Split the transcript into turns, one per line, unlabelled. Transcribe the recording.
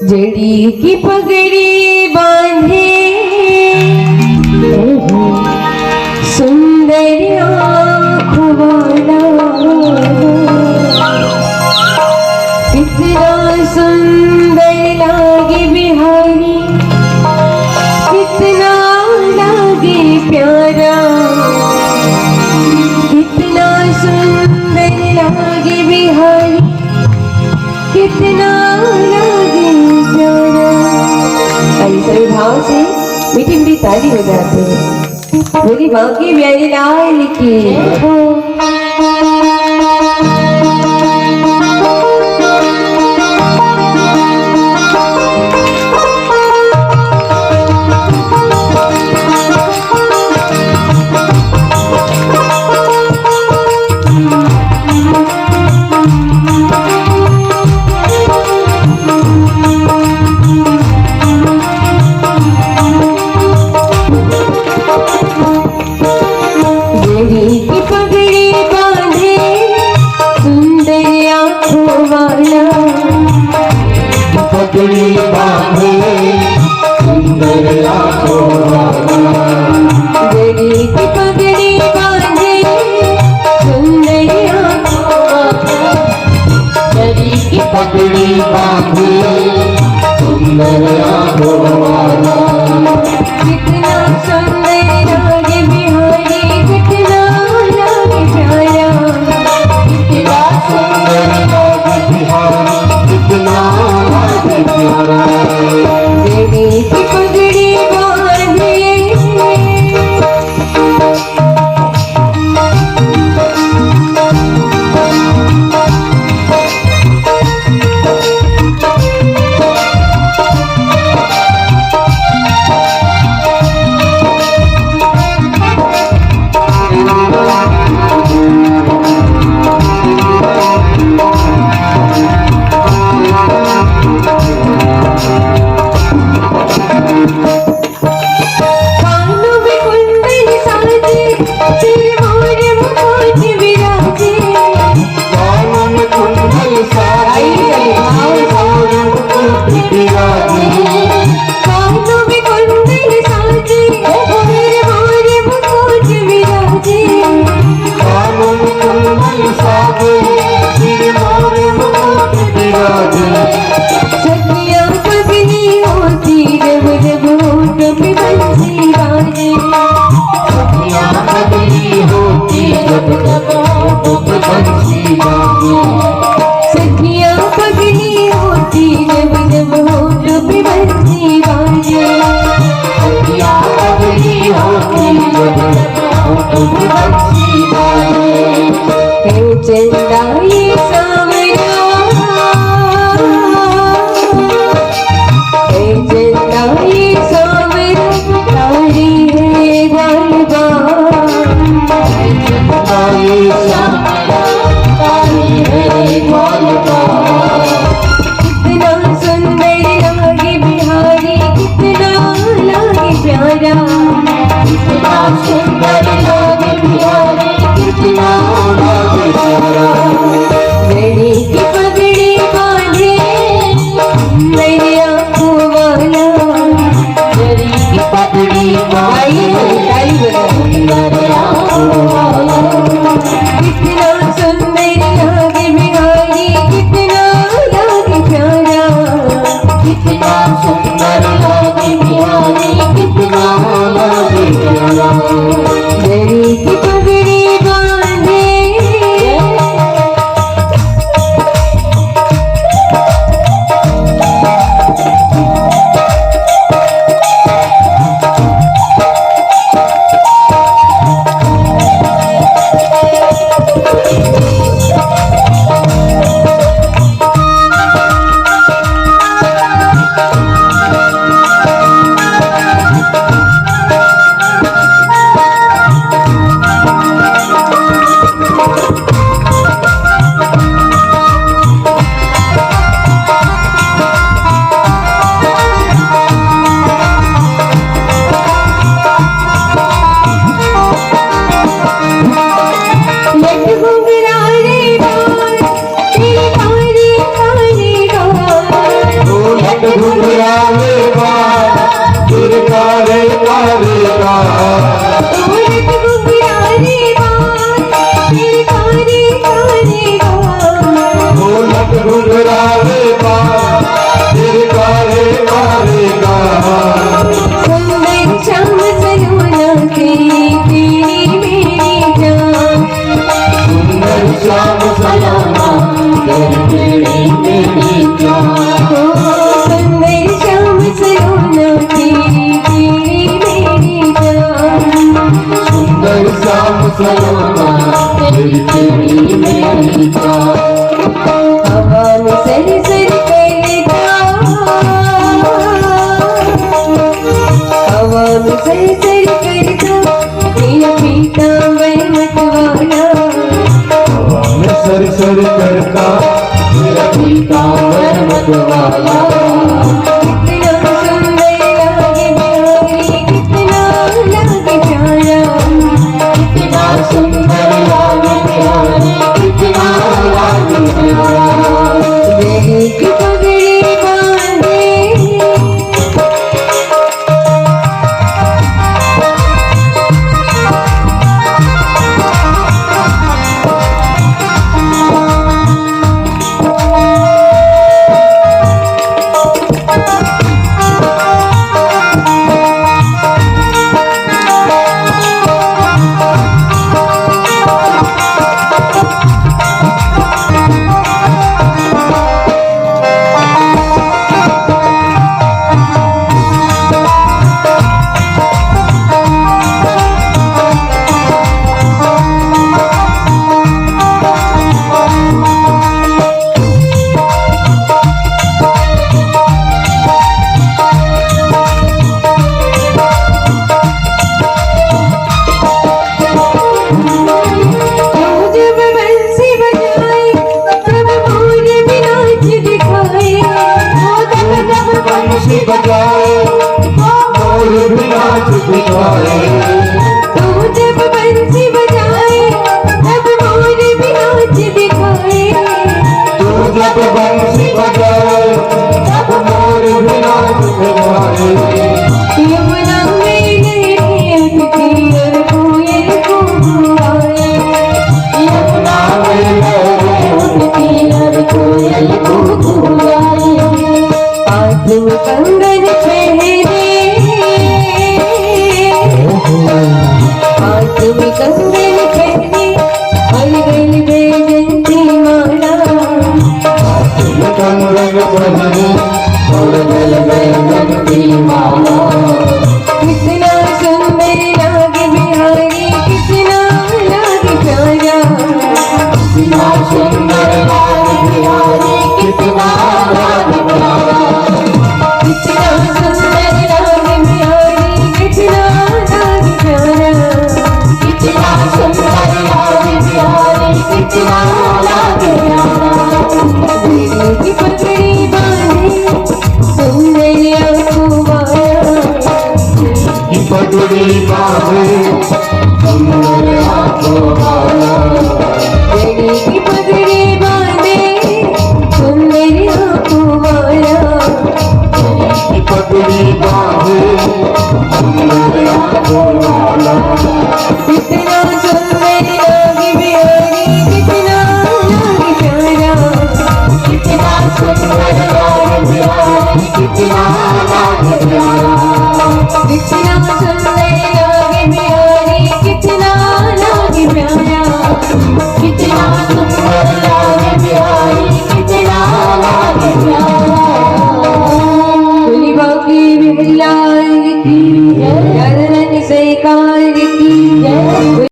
जड़ी की पगड़ी बांधे सुंदर आँखों वाला, कितना सुंदर लागे बिहारी, कितना लागे प्यारा, कितना सुंदर लागे बिहारी, कितना लागे प्यारा। सभी भाव से मीठी मीठी ताली हो जाते हैं। मेरी माँ की प्यारी लाल की
पगड़ी बांधे सुंदर आँखों वाला,
जड़ी की पगड़ी बांधे सुंदर आँखों वाला,
जड़ी की पगड़ी बांधे सुंदर आँखों वाला,
कितना सुंदर लागे बिहारी, कितना लागे प्यारा,
कितना सुंदर लागे बिहारी, कितना लागे प्यारा।
जड़ी की पगड़ी बांधे सखियाँ पगली होती जब जब होठ पे बंसी बाजे,
सखियाँ पगली होती जब जब होठ पे बंसी बाजे,
सखियाँ पगली होती जब जब होठ पे में कंगन पहने, हाथ में कंगन पहने, और गल बेजंती माला।
कंगन पहने और गल में जंती माला।
कितना सुंदर लागे बिहारी, कितना लागे प्यारा।
कितना सुंदर लागे बिहारी, कितना लागे प्यारा।
कितना सुंदर लागे बिहारी, कितना लागे प्यारा।
कितना सुंदर लागे बिहारी, कितना लागे प्यारा।
बेड़ी की पगड़ी बांधे, सुंदर आंखों वाला।
की पगड़ी बांधे, सुंदर आंखों वाला।
बेड़ी की पगड़ी बांधे, सुंदर आंखों वाला।
की पगड़ी बांधे, सुंदर आंखों वाला।
कितना सुंदर लागे बिहारी, कितना लागे प्यारा।
कितना सुंदर लागे बिहारी, कितना लागे प्यारा।
कितना